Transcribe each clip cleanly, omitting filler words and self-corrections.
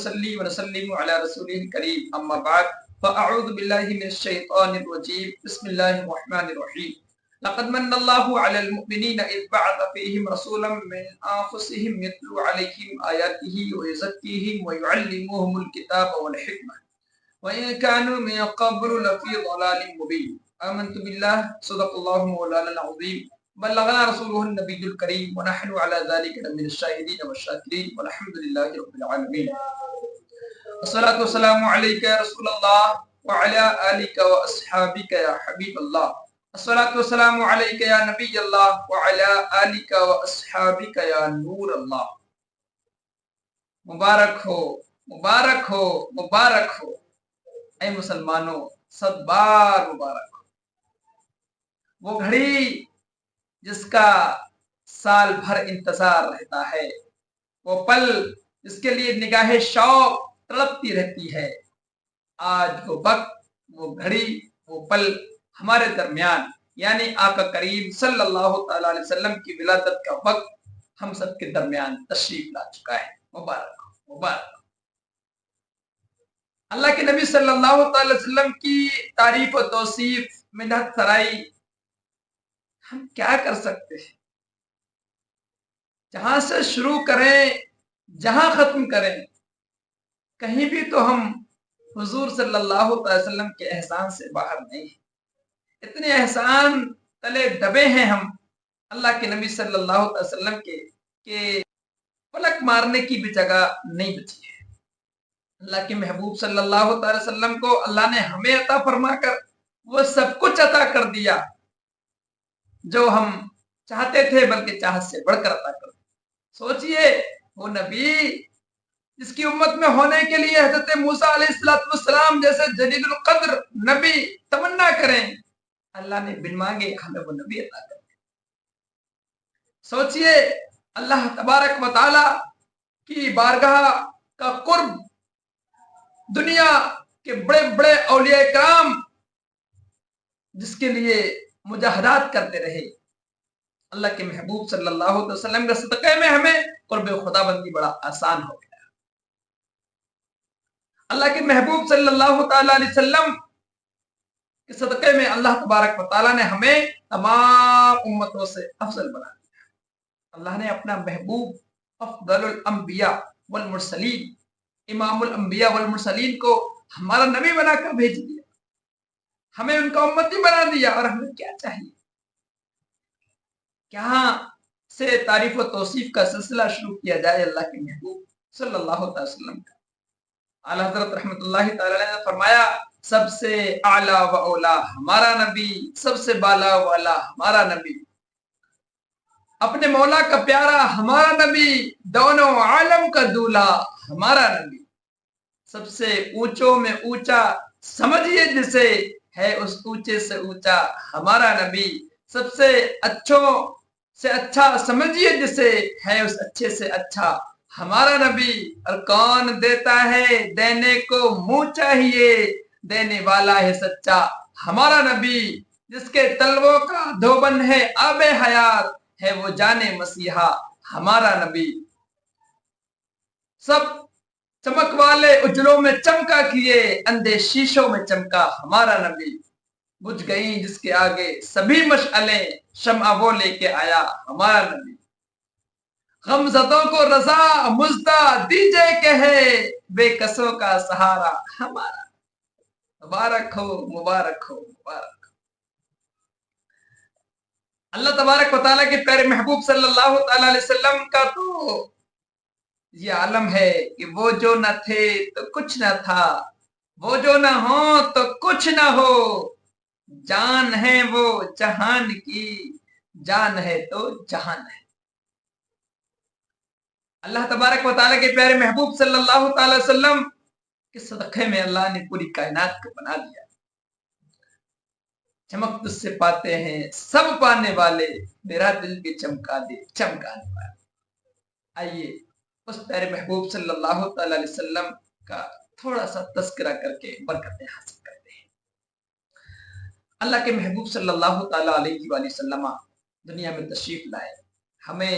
ونصلي ونسلم على رسوله الكريم أما بعد فأعوذ بالله من الشيطان الرجيم بسم الله الرحمن الرحيم لقد من الله على المؤمنين إذ بعث فيهم رسولا من أنفسهم يتلو عليهم آياته ويزكيهم ويعلمهم الكتاب والحكمة وإن كانوا من قبل لفي ضلال مبين آمنت بالله صدق الله مولانا العظيم بلغنا رسوله النبي الكريم ونحن على ذلك من الشاهدين والشاكرين والحمد لله رب العالمين الصلاة والسلام عليك يا رسول الله وعلى آلك وأصحابك يا حبيب الله الصلاة والسلام عليك يا نبي الله وعلى آلك وأصحابك يا نور الله مبارک ہو مبارک ہو مبارک ہو اے مسلمانوں، 100 بار مبارک ہو وہ گھڑی جس کا سال بھر انتظار رہتا ہے، وہ پل جس کے لیے نگاہ شوق تڑپتی رہتی ہے۔ آج وہ وقت، وہ گھڑی، وہ پل ہمارے درمیان یعنی آقا کریم صلی اللہ تعالی علیہ وسلم کی ولادت کا وقت ہم سب کے درمیان تشریف لا چکا ہے۔ مبارک ہو مبارک ہو۔ اللہ کے نبی صلی اللہ تعالی علیہ وسلم کی تعریف و توصیف، مدحت سرائی ہم کیا کر سکتے ہیں؟ جہاں سے شروع کریں، جہاں ختم کریں، کہیں بھی تو ہم حضور صلی اللہ علیہ وسلم کے احسان سے باہر نہیں ہیں۔ اتنے احسان تلے دبے ہیں ہم اللہ کے نبی صلی اللہ علیہ وسلم کے کہ پلک مارنے کی بھی جگہ نہیں بچی ہے۔ اللہ کے محبوب صلی اللہ علیہ وسلم کو اللہ نے ہمیں عطا فرما کر وہ سب کچھ عطا کر دیا جو ہم چاہتے تھے، بلکہ چاہت سے بڑھ کر عطا کر دیا۔ سوچئے وہ نبی جس کی امت میں ہونے کے لیے حضرت موسیٰ علیہ السلام جیسے جلیل القدر نبی تمنا کریں، اللہ نے بن مانگے ہمیں وہ نبی عطا کر دیا۔ سوچئے اللہ تبارک و تعالی کی بارگاہ کا قرب، دنیا کے بڑے بڑے اولیاء کرام جس کے لیے مجاہدات کرتے رہے، اللہ کے محبوب صلی اللہ علیہ وسلم کے صدقے میں ہمیں قرب خدا بندی بڑا آسان ہو گیا۔ اللہ کے محبوب صلی اللہ تعالی علیہ وسلم کے صدقے میں اللہ تبارک و تعالی نے ہمیں تمام امتوں سے افضل بنا دیا۔ اللہ نے اپنا محبوب افضل الانبیاء والمرسلین، امام الانبیاء والمرسلین کو ہمارا نبی بنا کر بھیج دیا، ہمیں ان کا امتی بنا دیا، اور ہمیں کیا چاہیے؟ کہاں سے تعریف و توصیف کا سلسلہ شروع کیا جائے اللہ کے محبوب صلی اللہ علیہ وسلم کا۔ اعلیٰ حضرت رحمۃ اللہ تعالی علیہ نے فرمایا، سب سے اعلیٰ و اولا ہمارا نبی، سب سے بالا و اعلیٰ ہمارا نبی، اپنے مولا کا پیارا ہمارا نبی، دونوں عالم کا دولہا ہمارا نبی، سب سے اونچوں میں اونچا سمجھیے جسے ہے اس اونچے سے اونچا ہمارا نبی، سب سے اچھوں سے اچھا سمجھیے جسے ہے اس اچھے سے اچھا ہمارا نبی، اور کون دیتا ہے دینے کو منہ چاہیے، دینے والا ہے سچا ہمارا نبی، جس کے تلووں کا دھوبن ہے آب حیات، ہے وہ جانے مسیحا ہمارا نبی، سب چمک والے اجلوں میں چمکا کیے، اندھے شیشوں میں چمکا ہمارا نبی، بجھ گئیں جس کے آگے سبھی مشعلیں، شمع وہ لے کے آیا ہمارا نبی، غم زدوں کو رضا مزدہ دیجے کہ ہے بے کسوں کا سہارا ہمارا۔ مبارک ہو مبارک ہو مبارک ہو۔ اللہ تبارک و تعالیٰ کے پیارے محبوب صلی اللہ تعالی علیہ وسلم کا تو یہ عالم ہے کہ وہ جو نہ تھے تو کچھ نہ تھا، وہ جو نہ ہو تو کچھ نہ ہو، جان ہے وہ جہان کی، جان ہے تو جہان ہے۔ اللہ تبارک و تعالیٰ کے پیارے محبوب صلی اللہ تعالی وسلم کے صدقے میں اللہ نے پوری کائنات کو بنا دیا۔ چمک تجھ سے پاتے ہیں سب پانے والے، میرا دل بھی چمکا دے چمکانے والے۔ آئیے اس پیارے محبوب صلی اللہ تعالی علیہ وسلم کا تھوڑا سا تذکرہ کر کے برکتیں حاصل کرتے ہیں۔ اللہ کے محبوب صلی اللہ تعالی علیہ وآلہ وسلم دنیا میں تشریف لائے، ہمیں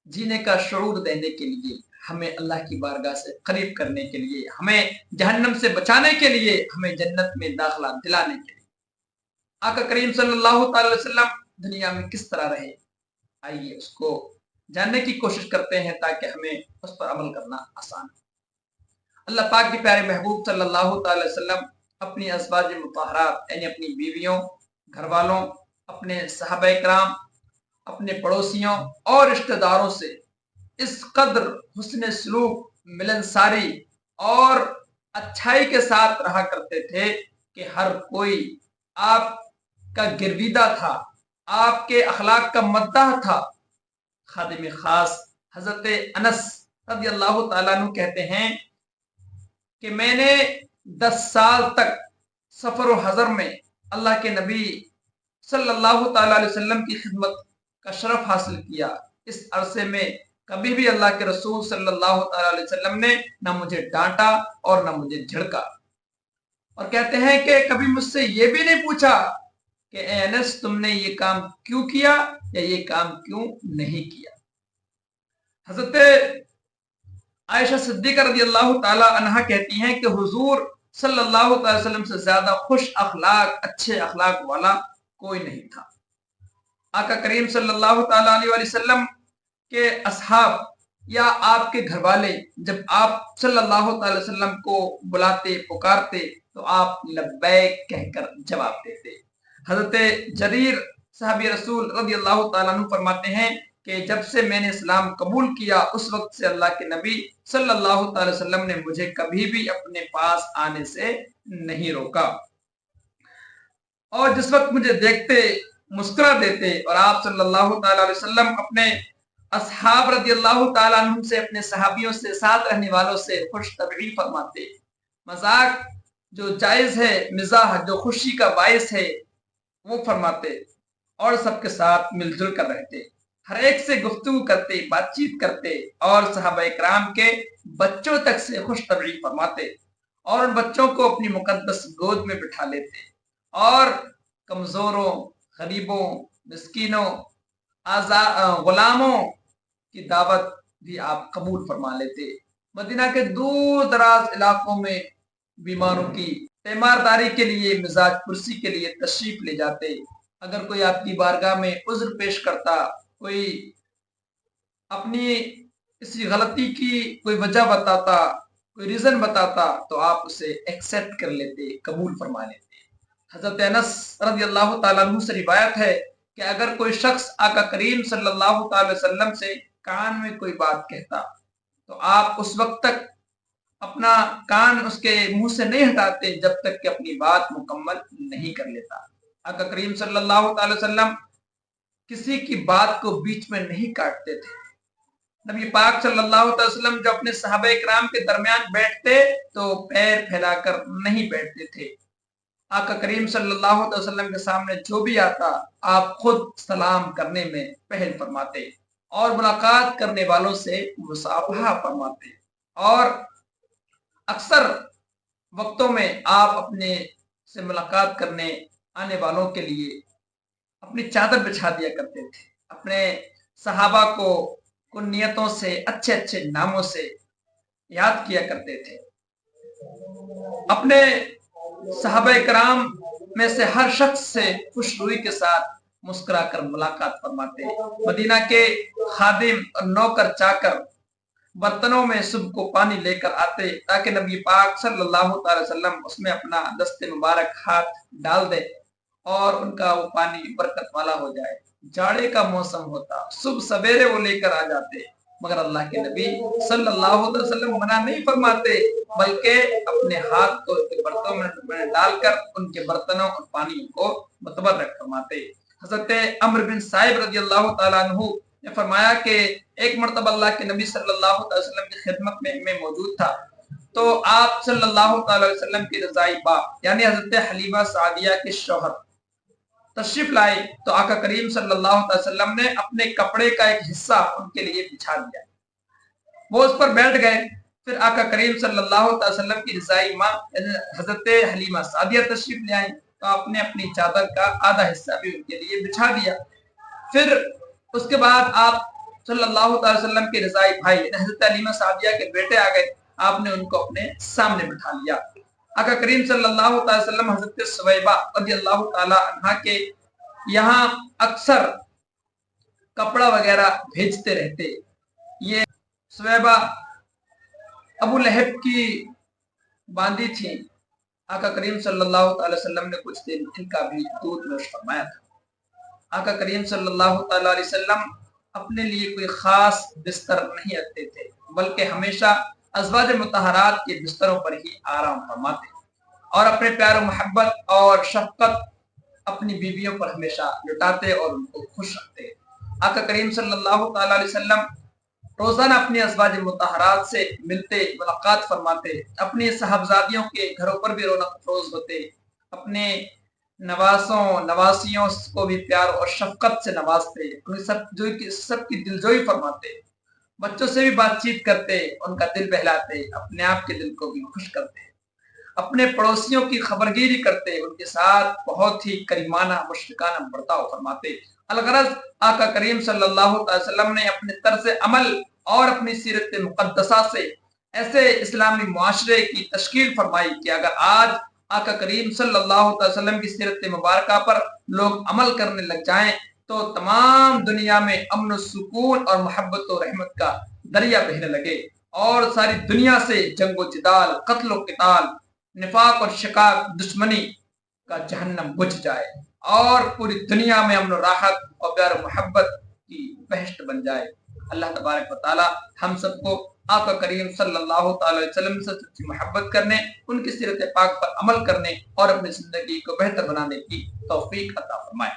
جینے کا شعور دینے کے لیے، ہمیں اللہ کی بارگاہ سے قریب کرنے کے لیے، ہمیں جہنم سے بچانے کے لیے، ہمیں جنت میں داخلہ دلانے کے لیے۔ آقا کریم صلی اللہ تعالی علیہ وسلم دنیا میں کس طرح رہے، آئیے اس کو جاننے کی کوشش کرتے ہیں تاکہ ہمیں اس پر عمل کرنا آسان ہو۔ اللہ پاک کے پیارے محبوب صلی اللہ تعالی وسلم اپنی ازواج مطہرات یعنی اپنی بیویوں، گھر والوں، اپنے صحابہ کرام، اپنے پڑوسیوں اور رشتہ داروں سے اس قدر حسن سلوک، ملنساری اور اچھائی کے ساتھ رہا کرتے تھے کہ ہر کوئی آپ کا گرویدہ تھا، آپ کے اخلاق کا مداح تھا۔ خادم خاص حضرت انس رضی اللہ تعالیٰ عنہ کہتے ہیں کہ میں نے 10 سال تک سفر و حضر میں اللہ کے نبی صلی اللہ تعالیٰ علیہ وسلم کی خدمت کا شرف حاصل کیا۔ اس عرصے میں کبھی بھی اللہ کے رسول صلی اللہ تعالیٰ علیہ وسلم نے نہ مجھے ڈانٹا اور نہ مجھے جھڑکا، اور کہتے ہیں کہ کبھی مجھ سے یہ بھی نہیں پوچھا کہ اے انس تم نے یہ کام کیوں کیا یا یہ کام کیوں نہیں کیا۔ حضرت عائشہ صدیقہ رضی اللہ تعالی عنہا کہتی ہیں کہ حضور صلی اللہ تعالی وسلم سے زیادہ خوش اخلاق، اچھے اخلاق والا کوئی نہیں تھا۔ آقا کریم صلی اللہ تعالی علیہ وسلم کے اصحاب یا آپ کے گھر والے جب آپ صلی اللہ تعالی وسلم کو بلاتے پکارتے تو آپ لبیک کہہ کر جواب دیتے۔ حضرت جریر صحابی رسول رضی اللہ تعالیٰ عنہ فرماتے ہیں کہ جب سے میں نے اسلام قبول کیا اس وقت سے اللہ کے نبی صلی اللہ تعالی وسلم نے مجھے کبھی بھی اپنے پاس آنے سے نہیں روکا، اور جس وقت مجھے دیکھتے مسکرا دیتے، اور آپ صلی اللہ تعالی علیہ وسلم اپنے اصحاب رضی اللہ تعالیٰ عنہ سے، اپنے صحابیوں سے، ساتھ رہنے والوں سے خوش طبعی فرماتے۔ مذاق جو جائز ہے، مزاح جو خوشی کا باعث ہے وہ فرماتے، اور سب کے ساتھ مل جل کر رہتے، ہر ایک سے گفتگو کرتے، بات چیت کرتے، اور صحابہ کرام کے بچوں تک سے خوش طبعی فرماتے، اور ان بچوں کو اپنی مقدس گود میں بٹھا لیتے، اور کمزوروں، غریبوں، مسکینوں، غلاموں کی دعوت بھی آپ قبول فرما لیتے۔ مدینہ کے دور دراز علاقوں میں بیماروں کی تیمارداری کے لیے، مزاج پرسی کے لیے تشریف لے جاتے۔ اگر کوئی آپ کی بارگاہ میں عذر پیش کرتا، کوئی اپنی کسی غلطی کی کوئی وجہ بتاتا، کوئی ریزن بتاتا، تو آپ اسے ایکسپٹ کر لیتے، قبول فرما لیتے۔ حضرت انس رضی اللہ تعالیٰ عنہ سے روایت ہے کہ اگر کوئی شخص آقا کریم صلی اللہ تعالی وسلم سے کان میں کوئی بات کہتا تو آپ اس وقت تک اپنا کان اس کے منہ سے نہیں ہٹاتے جب تک کہ اپنی بات مکمل نہیں کر لیتا۔ آقا کریم صلی اللہ تعالی وسلم کسی کی بات کو بیچ میں نہیں کاٹتے تھے۔ نبی پاک صلی اللہ تعالی وسلم جو اپنے صحابہ کرام کے درمیان بیٹھتے تو پیر پھیلا کر نہیں بیٹھتے تھے۔ آقا کریم صلی اللہ علیہ وسلم کے سامنے جو بھی آتا آپ خود سلام کرنے میں پہل فرماتے، اور ملاقات کرنے والوں سے مصافحہ فرماتے، اور اکثر وقتوں میں آپ اپنے سے ملاقات کرنے آنے والوں کے لیے اپنی چادر بچھا دیا کرتے تھے، اپنے صحابہ کو کنیتوں سے، اچھے اچھے ناموں سے یاد کیا کرتے تھے، اپنے صحابہ کرام میں سے ہر شخص سے خوش روئی کے ساتھ مسکرا کر ملاقات فرماتے۔ مدینہ کے خادم اور نوکر چاکر برتنوں میں صبح کو پانی لے کر آتے تاکہ نبی پاک صلی اللہ تعالی وسلم اس میں اپنا دست مبارک ہاتھ ڈال دے اور ان کا وہ پانی برکت والا ہو جائے۔ جاڑے کا موسم ہوتا، صبح سویرے وہ لے کر آ جاتے، مگر اللہ کے نبی صلی اللہ علیہ وسلم منع نہیں فرماتے، بلکہ اپنے ہاتھ کو برتنوں میں ڈال کر ان کے برتنوں اور پانی کو متبرک فرماتے۔ حضرت عمرو بن صائب رضی اللہ تعالیٰ عنہ نے فرمایا کہ ایک مرتبہ اللہ کے نبی صلی اللہ علیہ وسلم کی خدمت میں موجود تھا، تو آپ صلی اللہ علیہ وسلم کی رضائی باپ یعنی حضرت حلیمہ سعدیہ کے شوہر تشریف لائے، تو آقا کریم صلی اللہ علیہ وسلم نے اپنے کپڑے کا ایک حصہ ان کے لیے بچھا دیا، وہ اس پر بیٹھ گئے۔ پھر آقا کریم صلی اللہ علیہ وسلم کی رضائی ماں حضرت حلیمہ سعدیہ تشریف لے آئیں، تو آپ نے اپنی چادر کا آدھا حصہ بھی ان کے لیے بچھا دیا۔ پھر اس کے بعد آپ صلی اللہ تعالی وسلم کے رضائی بھائی حضرت علیمہ صحابیہ کے بیٹے آ گئے، آپ نے ان کو اپنے سامنے بٹھا لیا۔ آقا کریم صلی اللہ تعالی وسلم حضرت سویبہ رضی اللہ تعالی عنہ کے یہاں اکثر کپڑا وغیرہ بھیجتے رہتے۔ یہ سویبہ ابو لہب کی باندھی تھی، آقا کریم صلی اللہ تعالی وسلم نے کچھ دن ان کا بھی دودھ نوش فرمایا تھا۔ آقا کریم صلی اللہ تعالی علیہ وسلم اپنے لیے کوئی خاص بستر نہیں رکھتے تھے، بلکہ ہمیشہ ازواج مطہرات کے بستروں پر ہی آرام فرماتے اور اپنے پیار و محبت اور شفقت اپنی بیویوں پر ہمیشہ لٹاتے اور ان کو خوش رکھتے۔ آقا کریم صلی اللہ تعالی علیہ وسلم روزانہ اپنی ازواج مطہرات سے ملتے، ملاقات فرماتے، اپنی صاحبزادیوں کے گھروں پر بھی رونق افروز ہوتے، اپنے نواسوں نواسیوں کو بھی پیار اور شفقت سے نوازتے، سب کی دلجوئی فرماتے، بچوں سے بھی بات چیت کرتے، ان کا دل بہلاتے، اپنے آپ کے دل کو بھی خوش کرتے، اپنے پڑوسیوں کی خبرگیری کرتے، ان کے ساتھ بہت ہی کریمانہ مشفقانہ برتاؤ فرماتے۔ الغرض آقا کریم صلی اللہ علیہ وسلم نے اپنے طرز عمل اور اپنی سیرت مقدسہ سے ایسے اسلامی معاشرے کی تشکیل فرمائی کہ اگر آج آقا کریم صلی اللہ علیہ وسلم کی سیرت مبارکہ پر لوگ عمل کرنے لگ جائیں تو تمام دنیا میں امن و سکون اور محبت و رحمت کا دریا بہنے لگے، اور ساری دنیا سے جنگ و جدال، قتل و قتال، نفاق اور شقاق، دشمنی کا جہنم بجھ جائے، اور پوری دنیا میں امن و راحت اور پیار و محبت کی بہشت بن جائے۔ اللہ تبارک و تعالی ہم سب کو آقا کریم صلی اللہ تعالی علیہ وسلم سے سچی محبت کرنے، ان کی سیرت پاک پر عمل کرنے اور اپنی زندگی کو بہتر بنانے کی توفیق عطا فرمائے۔